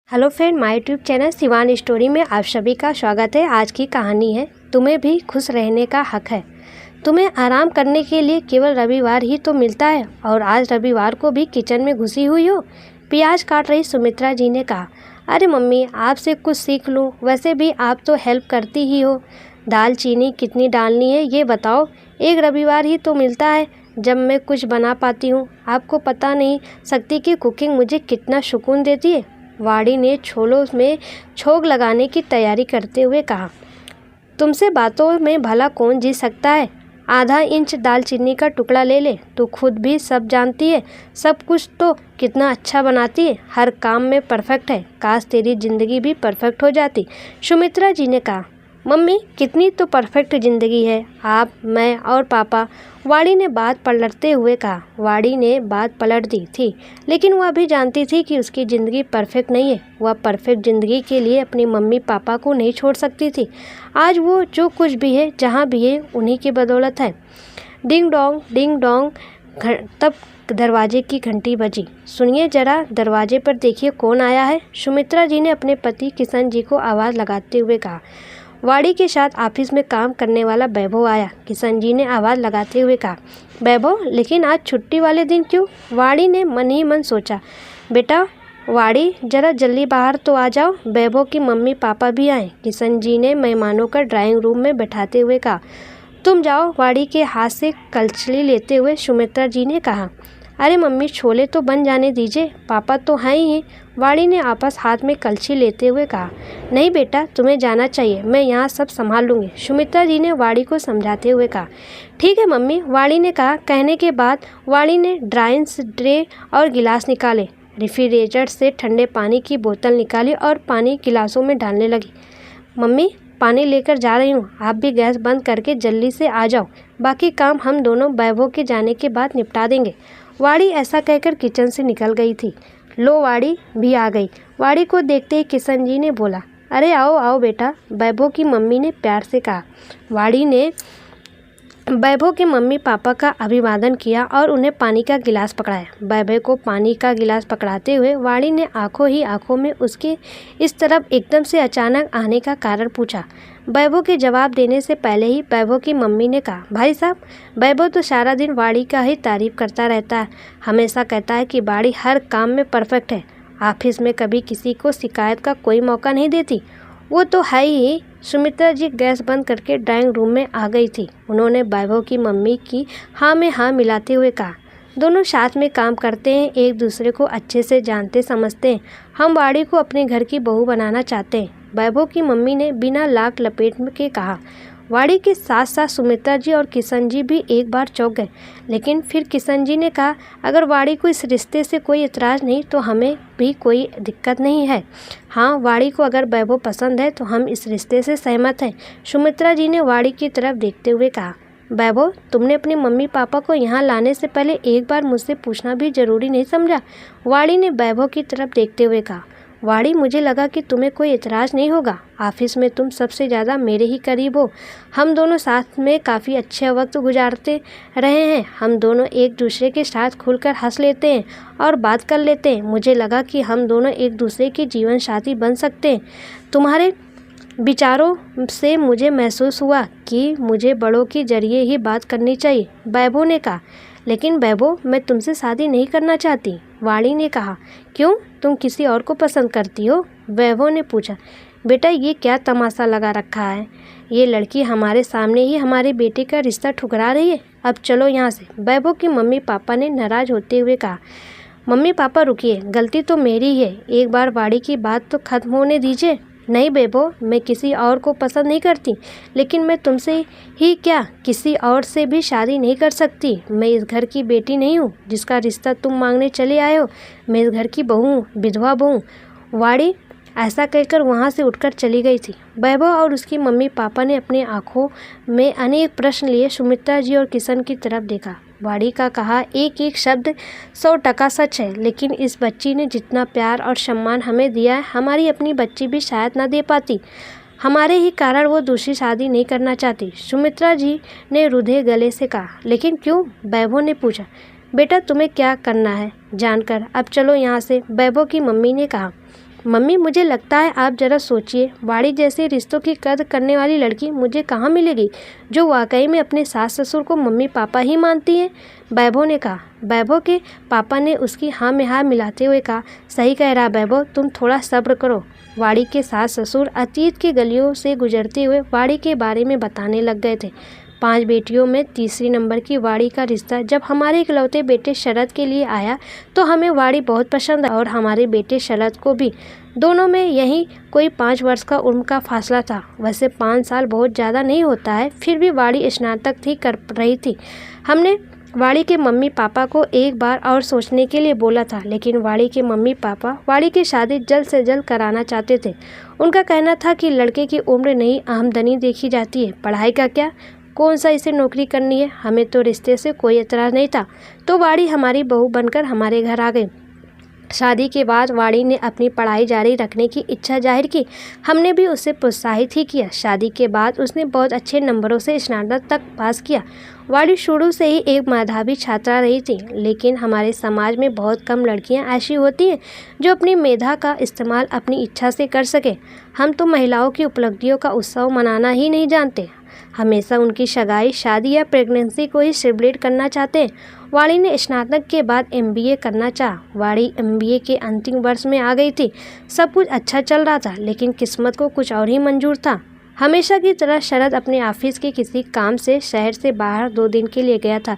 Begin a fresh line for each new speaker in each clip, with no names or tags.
Hello friend, my YouTube channel Shivan story में आप सभी का स्वागत है। आज की कहानी है तुम्हें भी खुश रहने का हक है। तुम्हें आराम करने के लिए केवल रविवार ही तो मिलता है और आज रविवार को भी किचन में घुसी हुई हो। प्याज काट रही सुमित्रा जी ने कहा, अरे मम्मी आपसे कुछ सीख लूँ, वैसे भी आप तो हेल्प करती ही हो। दाल चीनी कितनी डालनी है ये बताओ, एक रविवार ही तो मिलता है जब मैं कुछ बना पाती हूँ। आपको पता नहीं सकती कि कुकिंग मुझे कितना सुकून देती है। वाड़ी ने छोलों में छोंक लगाने की तैयारी करते हुए कहा, तुमसे बातों में भला कौन जीत सकता है। आधा इंच दालचीनी का टुकड़ा ले ले, तू खुद भी सब जानती है, सब कुछ तो कितना अच्छा बनाती है, हर काम में परफेक्ट है। काश तेरी ज़िंदगी भी परफेक्ट हो जाती। सुमित्रा जी ने कहा, मम्मी कितनी तो परफेक्ट ज़िंदगी है, आप, मैं और पापा। वाड़ी ने बात पलटते हुए कहा। वाड़ी ने बात पलट दी थी, लेकिन वह भी जानती थी कि उसकी ज़िंदगी परफेक्ट नहीं है। वह परफेक्ट ज़िंदगी के लिए अपनी मम्मी पापा को नहीं छोड़ सकती थी। आज वो जो कुछ भी है, जहाँ भी है, उन्हीं की बदौलत है। डिंग डोंग, तब दरवाजे की घंटी बजी। सुनिए जरा, दरवाजे पर देखिए कौन आया है। सुमित्रा जी ने अपने पति किशन जी को आवाज़ लगाते हुए कहा। वाड़ी के साथ ऑफिस में काम करने वाला वैभव आया। किशन जी ने आवाज़ लगाते हुए कहा, वैभव लेकिन आज छुट्टी वाले दिन क्यों। वाड़ी ने मन ही मन सोचा, बेटा वाड़ी जरा जल्दी बाहर तो आ जाओ, वैभव की मम्मी पापा भी आए। किशन जी ने मेहमानों का ड्राइंग रूम में बैठाते हुए कहा, तुम जाओ। वाड़ी के हाथ से कलछली लेते हुए सुमित्रा जी ने कहा, अरे मम्मी छोले तो बन जाने दीजिए, पापा तो हैं ही। वाड़ी ने आपस हाथ में कलछी लेते हुए कहा, नहीं बेटा तुम्हें जाना चाहिए, मैं यहाँ सब संभाल लूँगी। सुमित्रा जी ने वाड़ी को समझाते हुए कहा, ठीक है मम्मी, वाड़ी ने कहा। कहने के बाद वाड़ी ने ड्राइंग्स ट्रे और गिलास निकाले, रेफ्रिजरेटर से ठंडे पानी की बोतल निकाली और पानी गिलासों में डालने लगी। मम्मी पानी लेकर जा रही हूँ, आप भी गैस बंद करके जल्दी से आ जाओ, बाकी काम हम दोनों वैभव के जाने के बाद निपटा देंगे। वाड़ी ऐसा कहकर किचन से निकल गई थी। लो वाड़ी भी आ गई। वाड़ी को देखते ही किशन जी ने बोला, अरे आओ आओ बेटा, वैभव की मम्मी ने प्यार से कहा। वाड़ी ने वैभव के मम्मी पापा का अभिवादन किया और उन्हें पानी का गिलास पकड़ाया। वैभव को पानी का गिलास पकड़ाते हुए वाड़ी ने आंखों ही आंखों में उसके इस तरफ एकदम से अचानक आने का कारण पूछा। वैभव के जवाब देने से पहले ही वैभव की मम्मी ने कहा, भाई साहब वैभव तो सारा दिन वाड़ी का ही तारीफ करता रहता है, हमेशा कहता है कि वाड़ी हर काम में परफेक्ट है, ऑफिस में कभी किसी को शिकायत का कोई मौका नहीं देती। वो तो है ही। सुमित्रा जी गैस बंद करके ड्राइंग रूम में आ गई थी। उन्होंने वैभव की मम्मी की हाँ में हाँ मिलाते हुए कहा, दोनों साथ में काम करते हैं, एक दूसरे को अच्छे से जानते समझते हैं। हम वाड़ी को अपने घर की बहू बनाना चाहते हैं। वैभव की मम्मी ने बिना लाक लपेट के कहा। वाड़ी के साथ साथ सुमित्रा जी और किशन जी भी एक बार चौंक गए, लेकिन फिर किशन जी ने कहा, अगर वाड़ी को इस रिश्ते से कोई एतराज़ नहीं तो हमें भी कोई दिक्कत नहीं है। हाँ, वाड़ी को अगर वैभव पसंद है तो हम इस रिश्ते से सहमत हैं। सुमित्रा जी ने वाड़ी की तरफ देखते हुए कहा, वैभव तुमने अपने मम्मी पापा को यहाँ लाने से पहले एक बार मुझसे पूछना भी जरूरी नहीं समझा। वाड़ी ने वैभव की तरफ देखते हुए कहा, वाड़ी मुझे लगा कि तुम्हें कोई एतराज़ नहीं होगा, ऑफिस में तुम सबसे ज़्यादा मेरे ही करीब हो, हम दोनों साथ में काफ़ी अच्छे वक्त गुजारते रहे हैं, हम दोनों एक दूसरे के साथ खुलकर हंस लेते हैं और बात कर लेते हैं। मुझे लगा कि हम दोनों एक दूसरे के जीवन साथी बन सकते हैं। तुम्हारे विचारों से मुझे महसूस हुआ कि मुझे बड़ों के जरिए ही बात करनी चाहिए। वैभव ने कहा, लेकिन वैभव मैं तुमसे शादी नहीं करना चाहती। वाड़ी ने कहा, क्यों, तुम किसी और को पसंद करती हो। वैभव ने पूछा, बेटा ये क्या तमाशा लगा रखा है, ये लड़की हमारे सामने ही हमारे बेटे का रिश्ता ठुकरा रही है, अब चलो यहाँ से। वैभव की मम्मी पापा ने नाराज़ होते हुए कहा, मम्मी पापा रुकिए, गलती तो मेरी ही है, एक बार वाड़ी की बात तो खत्म होने दीजिए। नहीं वैभव, मैं किसी और को पसंद नहीं करती, लेकिन मैं तुमसे ही क्या किसी और से भी शादी नहीं कर सकती। मैं इस घर की बेटी नहीं हूँ जिसका रिश्ता तुम मांगने चले आए हो, मैं इस घर की बहू हूँ, विधवा बहू। वाड़ी ऐसा कहकर वहाँ से उठकर चली गई थी। वैभव और उसकी मम्मी पापा ने अपनी आंखों में अनेक प्रश्न लिए सुमित्रा जी और किशन की तरफ देखा। वाड़ी का कहा एक एक शब्द 100% सच है, लेकिन इस बच्ची ने जितना प्यार और सम्मान हमें दिया है, हमारी अपनी बच्ची भी शायद ना दे पाती। हमारे ही कारण वो दूसरी शादी नहीं करना चाहती। सुमित्रा जी ने रुधे गले से कहा, लेकिन क्यों। वैभव ने पूछा, बेटा तुम्हें क्या करना है जानकर, अब चलो यहाँ से। वैभव की मम्मी ने कहा, मम्मी, मुझे लगता है आप ज़रा सोचिए, वाड़ी जैसे रिश्तों की कद्र करने वाली लड़की मुझे कहाँ मिलेगी जो वाकई में अपने सास ससुर को मम्मी पापा ही मानती है। वैभव ने कहा। वैभव के पापा ने उसकी हाँ में हाँ मिलाते हुए कहा, सही कह रहा वैभव, तुम थोड़ा सब्र करो। वाड़ी के सास ससुर अतीत की गलियों से गुजरते हुए वाड़ी के बारे में बताने लग गए थे। 5 बेटियों में तीसरी नंबर की वाड़ी का रिश्ता जब हमारे इकलौते बेटे शरद के लिए आया तो हमें वाड़ी बहुत पसंद और हमारे बेटे शरद को भी। दोनों में यही कोई 5 वर्ष का उम्र का फासला था। वैसे 5 साल बहुत ज़्यादा नहीं होता है, फिर भी वाड़ी स्नातक थी कर रही थी। हमने वाड़ी के मम्मी पापा को एक बार और सोचने के लिए बोला था, लेकिन वाड़ी के मम्मी पापा वाड़ी की शादी जल्द से जल्द कराना चाहते थे। उनका कहना था कि लड़के की उम्र नहीं, आमदनी देखी जाती है, पढ़ाई का क्या, कौन सा इसे नौकरी करनी है। हमें तो रिश्ते से कोई एतराज़ नहीं था, तो वाड़ी हमारी बहू बनकर हमारे घर आ गई। शादी के बाद वाड़ी ने अपनी पढ़ाई जारी रखने की इच्छा जाहिर की। हमने भी उसे प्रोत्साहित ही किया। शादी के बाद उसने बहुत अच्छे नंबरों से स्नातक तक पास किया। वाड़ी शुरू से ही एक मेधावी छात्रा रही थी, लेकिन हमारे समाज में बहुत कम लड़कियां ऐसी होती हैं जो अपनी मेधा का इस्तेमाल अपनी इच्छा से कर सके। हम तो महिलाओं की उपलब्धियों का उत्सव मनाना ही नहीं जानते, हमेशा उनकी सगाई, शादी या प्रेगनेंसी को ही सेलिब्रेट करना चाहते हैं। वाड़ी ने स्नातक के बाद MBA करना चाहा। वाड़ी MBA के अंतिम वर्ष में आ गई थी। सब कुछ अच्छा चल रहा था, लेकिन किस्मत को कुछ और ही मंजूर था। हमेशा की तरह शरद अपने ऑफिस के किसी काम से शहर से बाहर 2 दिन के लिए गया था।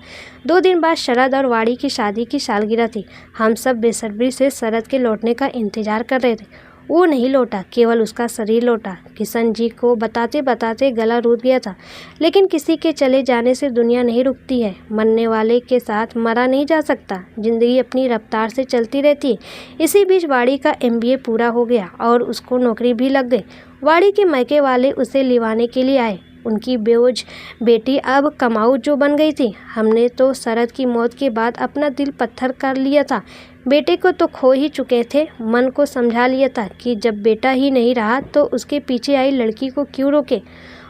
2 दिन बाद शरद और वाड़ी की शादी की सालगिरह थी। हम सब बेसब्री से शरद के लौटने का इंतजार कर रहे थे। वो नहीं लौटा, केवल उसका शरीर लौटा। किशन जी को बताते बताते गला रूठ गया था, लेकिन किसी के चले जाने से दुनिया नहीं रुकती है। मरने वाले के साथ मरा नहीं जा सकता। जिंदगी अपनी रफ्तार से चलती रहती है। इसी बीच वाड़ी का MBA पूरा हो गया और उसको नौकरी भी लग गई। वाड़ी के मायके वाले उसे लिवाने के लिए आए। उनकी बेओज बेटी अब कमाऊ जो बन गई थी। हमने तो शरद की मौत के बाद अपना दिल पत्थर कर लिया था। बेटे को तो खो ही चुके थे। मन को समझा लिया था कि जब बेटा ही नहीं रहा तो उसके पीछे आई लड़की को क्यों रोके।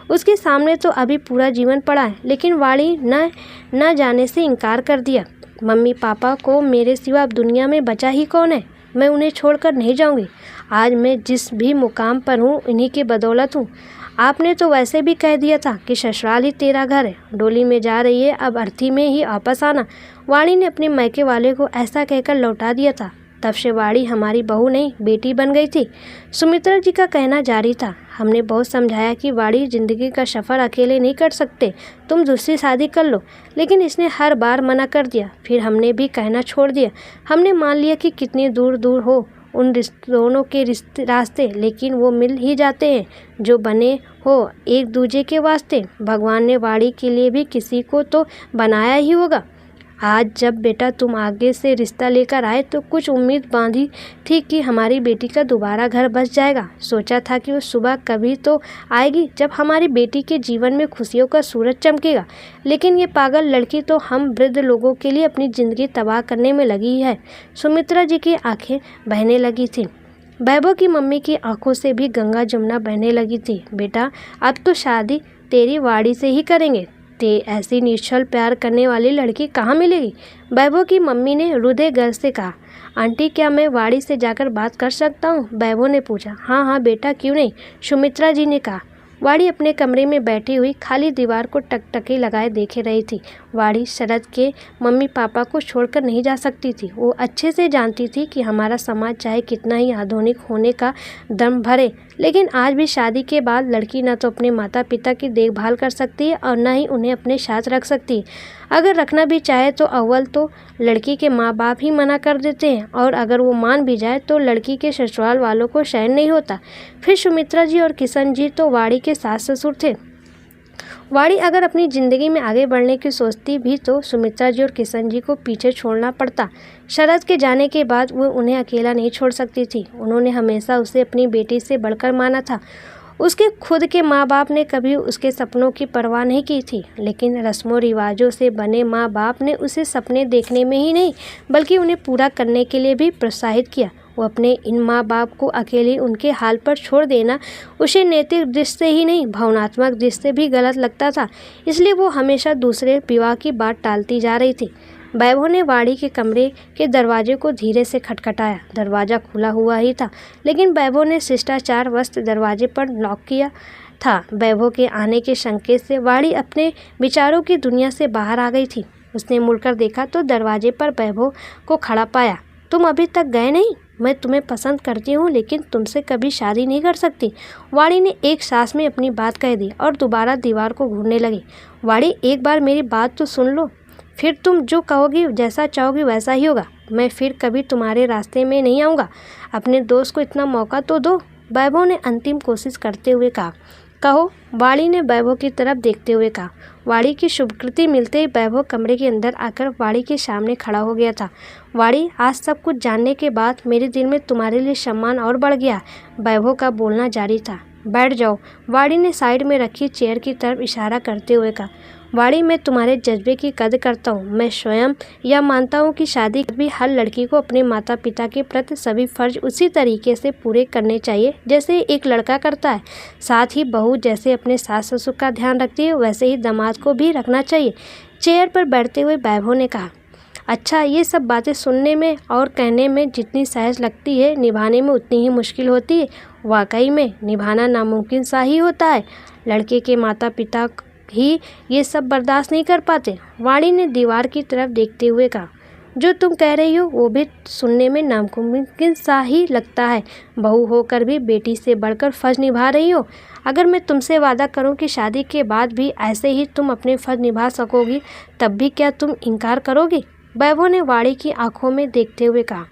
उसके सामने तो अभी पूरा जीवन पड़ा है, लेकिन वाड़ी न जाने से इनकार कर दिया। मम्मी पापा को मेरे सिवा अब दुनिया में बचा ही कौन है। मैं उन्हें छोड़कर नहीं जाऊंगी। आज मैं जिस भी मुकाम पर हूँ इन्हीं के बदौलत हूँ। आपने तो वैसे भी कह दिया था कि ससुराल ही तेरा घर है। डोली में जा रही है, अब अर्थी में ही वापस आना। वाड़ी ने अपने मायके वाले को ऐसा कहकर लौटा दिया था। तब से वाड़ी हमारी बहू नहीं, बेटी बन गई थी। सुमित्रा जी का कहना जारी था। हमने बहुत समझाया कि वाड़ी जिंदगी का सफ़र अकेले नहीं कर सकते, तुम दूसरी शादी कर लो, लेकिन इसने हर बार मना कर दिया। फिर हमने भी कहना छोड़ दिया। हमने मान लिया कि कितनी दूर दूर हो उन दोनों के रास्ते, लेकिन वो मिल ही जाते हैं जो बने हो एक दूजे के वास्ते। भगवान ने वाड़ी के लिए भी किसी को तो बनाया ही होगा। आज जब बेटा तुम आगे से रिश्ता लेकर आए तो कुछ उम्मीद बांधी थी कि हमारी बेटी का दोबारा घर बस जाएगा। सोचा था कि वो सुबह कभी तो आएगी जब हमारी बेटी के जीवन में खुशियों का सूरज चमकेगा, लेकिन ये पागल लड़की तो हम वृद्ध लोगों के लिए अपनी ज़िंदगी तबाह करने में लगी है। सुमित्रा जी की आंखें बहने लगी थी। वैभव की मम्मी की आंखों से भी गंगा जमुना बहने लगी थी। बेटा, अब तो शादी तेरी वाड़ी से ही करेंगे। ऐसी निश्चल प्यार करने वाली लड़की कहाँ मिलेगी। वैभव की मम्मी ने हृदय गर्व से कहा। आंटी, क्या मैं वाड़ी से जाकर बात कर सकता हूँ? वैभव ने पूछा। हाँ हाँ बेटा, क्यों नहीं, सुमित्रा जी ने कहा। वाड़ी अपने कमरे में बैठी हुई खाली दीवार को टकटकी लगाए देखे रही थी। वाड़ी शरद के मम्मी पापा को छोड़कर नहीं जा सकती थी। वो अच्छे से जानती थी कि हमारा समाज चाहे कितना ही आधुनिक होने का दम भरे, लेकिन आज भी शादी के बाद लड़की न तो अपने माता पिता की देखभाल कर सकती है और न ही उन्हें अपने साथ रख सकती है। अगर रखना भी चाहे तो अव्वल तो लड़की के माँ बाप ही मना कर देते हैं, और अगर वो मान भी जाए तो लड़की के ससुराल वालों को सहन नहीं होता। फिर सुमित्रा जी और किशन जी तो वाड़ी के सास ससुर थे। वाड़ी अगर अपनी ज़िंदगी में आगे बढ़ने की सोचती भी तो सुमित्रा जी और किशन जी को पीछे छोड़ना पड़ता। शरद के जाने के बाद वो उन्हें अकेला नहीं छोड़ सकती थी। उन्होंने हमेशा उसे अपनी बेटी से बढ़कर माना था। उसके खुद के माँ बाप ने कभी उसके सपनों की परवाह नहीं की थी, लेकिन रस्मों रिवाजों से बने माँ बाप ने उसे सपने देखने में ही नहीं बल्कि उन्हें पूरा करने के लिए भी प्रोत्साहित किया। वो अपने इन माँ बाप को अकेले उनके हाल पर छोड़ देना उसे नैतिक दृष्टि से ही नहीं भावनात्मक दृष्टि से भी गलत लगता था। इसलिए वो हमेशा दूसरे विवाह की बात टालती जा रही थी। वैभव ने वाड़ी के कमरे के दरवाजे को धीरे से खटखटाया। दरवाज़ा खुला हुआ ही था, लेकिन वैभव ने शिष्टाचारवश दरवाजे पर लॉक किया था। वैभव के आने के संकेत से वाड़ी अपने विचारों की दुनिया से बाहर आ गई थी। उसने मुड़कर देखा तो दरवाजे पर वैभव को खड़ा पाया। तुम अभी तक गए नहीं? मैं तुम्हें पसंद करती हूँ, लेकिन तुमसे कभी शादी नहीं कर सकती। वाड़ी ने एक सांस में अपनी बात कह दी और दोबारा दीवार को घूरने लगी। वाड़ी, एक बार मेरी बात तो सुन लो, फिर तुम जो कहोगी, जैसा चाहोगी वैसा ही होगा। मैं फिर कभी तुम्हारे रास्ते में नहीं आऊँगा। अपने दोस्त को इतना मौका तो दो, वैभव ने अंतिम कोशिश करते हुए कहा। कहो, वाड़ी ने वैभव की तरफ देखते हुए कहा। वाड़ी की शुभकृति मिलते ही वैभव कमरे के अंदर आकर वाड़ी के सामने खड़ा हो गया था। वाड़ी, आज सब कुछ जानने के बाद मेरे दिल में तुम्हारे लिए सम्मान और बढ़ गया। वैभव का बोलना जारी था। बैठ जाओ, वाड़ी ने साइड में रखी चेयर की तरफ इशारा करते हुए कहा। वाड़ी, मैं तुम्हारे जज्बे की कदर करता हूँ। मैं स्वयं यह मानता हूँ कि शादी भी हर लड़की को अपने माता पिता के प्रति सभी फर्ज उसी तरीके से पूरे करने चाहिए जैसे एक लड़का करता है। साथ ही बहू जैसे अपने सास ससुर का ध्यान रखती है, वैसे ही दामाद को भी रखना चाहिए। चेयर पर बैठते हुए वैभव ने कहा। अच्छा, ये सब बातें सुनने में और कहने में जितनी सहज लगती है, निभाने में उतनी ही मुश्किल होती है। वाकई में निभाना नामुमकिन सा ही होता है। लड़के के माता पिता ही ये सब बर्दाश्त नहीं कर पाते। वाणी ने दीवार की तरफ देखते हुए कहा। जो तुम कह रही हो वो भी सुनने में नामुमकिन सा ही लगता है। बहू होकर भी बेटी से बढ़कर फर्ज निभा रही हो। अगर मैं तुमसे वादा करूं कि शादी के बाद भी ऐसे ही तुम अपने फर्ज निभा सकोगी, तब भी क्या तुम इनकार करोगी? वैभव ने वाणी की आंखों में देखते हुए कहा।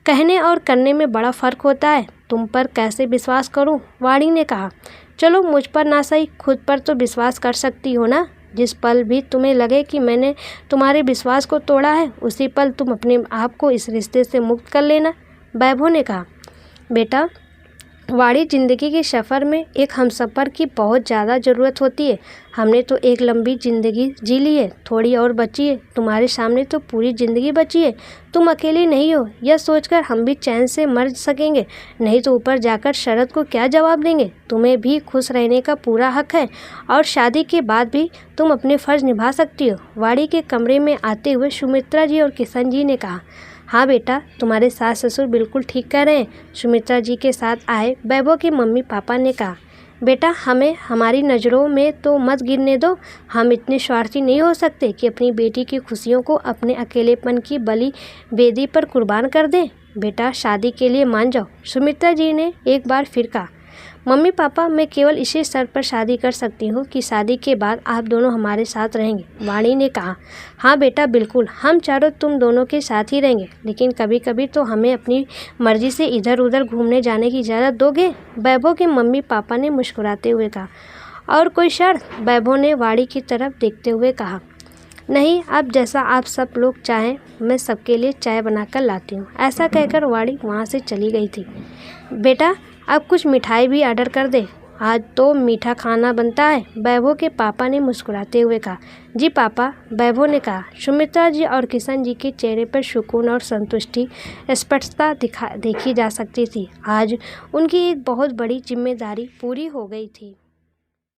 कहने और करने में बड़ा फ़र्क होता है। तुम पर कैसे विश्वास करूं? वाणी ने कहा। चलो, मुझ पर ना सही, खुद पर तो विश्वास कर सकती हो ना। जिस पल भी तुम्हें लगे कि मैंने तुम्हारे विश्वास को तोड़ा है, उसी पल तुम अपने आप को इस रिश्ते से मुक्त कर लेना, वैभव ने कहा। बेटा, वाड़ी, ज़िंदगी के सफ़र में एक हमसफ़र की बहुत ज़्यादा ज़रूरत होती है। हमने तो एक लंबी ज़िंदगी जी ली है, थोड़ी और बची है। तुम्हारे सामने तो पूरी ज़िंदगी बची है। तुम अकेली नहीं हो, यह सोचकर हम भी चैन से मर सकेंगे। नहीं तो ऊपर जाकर शरद को क्या जवाब देंगे? तुम्हें भी खुश रहने का पूरा हक है और शादी के बाद भी तुम अपने फ़र्ज़ निभा सकती हो। वाड़ी के कमरे में आते हुए सुमित्रा जी और किशन जी ने कहा। हाँ बेटा, तुम्हारे सास ससुर बिल्कुल ठीक कह रहे हैं, सुमित्रा जी के साथ आए वैभव के मम्मी पापा ने कहा। बेटा, हमें हमारी नज़रों में तो मत गिरने दो। हम इतने स्वार्थी नहीं हो सकते कि अपनी बेटी की खुशियों को अपने अकेलेपन की बलि वेदी पर कुर्बान कर दें। बेटा, शादी के लिए मान जाओ, सुमित्रा जी ने एक बार फिर कहा। मम्मी पापा, मैं केवल इसी शर्त पर शादी कर सकती हूँ कि शादी के बाद आप दोनों हमारे साथ रहेंगे, वाणी ने कहा। हाँ बेटा, बिल्कुल, हम चारों तुम दोनों के साथ ही रहेंगे, लेकिन कभी कभी तो हमें अपनी मर्जी से इधर उधर घूमने जाने की इजाज़त दोगे? वैभव के मम्मी पापा ने मुस्कुराते हुए कहा। और कोई शर्त? वैभव ने वाणी की तरफ देखते हुए कहा। नहीं, अब जैसा आप सब लोग चाहें, मैं सबके लिए चाय बनाकर लाती हूँ। ऐसा कहकर वाणी वहाँ से चली गई थी। बेटा, अब कुछ मिठाई भी ऑर्डर कर दे, आज तो मीठा खाना बनता है, वैभव के पापा ने मुस्कुराते हुए कहा। जी पापा, वैभव ने कहा। सुमित्रा जी और किशन जी के चेहरे पर सुकून और संतुष्टि स्पष्टता देखी जा सकती थी। आज उनकी एक बहुत बड़ी जिम्मेदारी पूरी हो गई थी।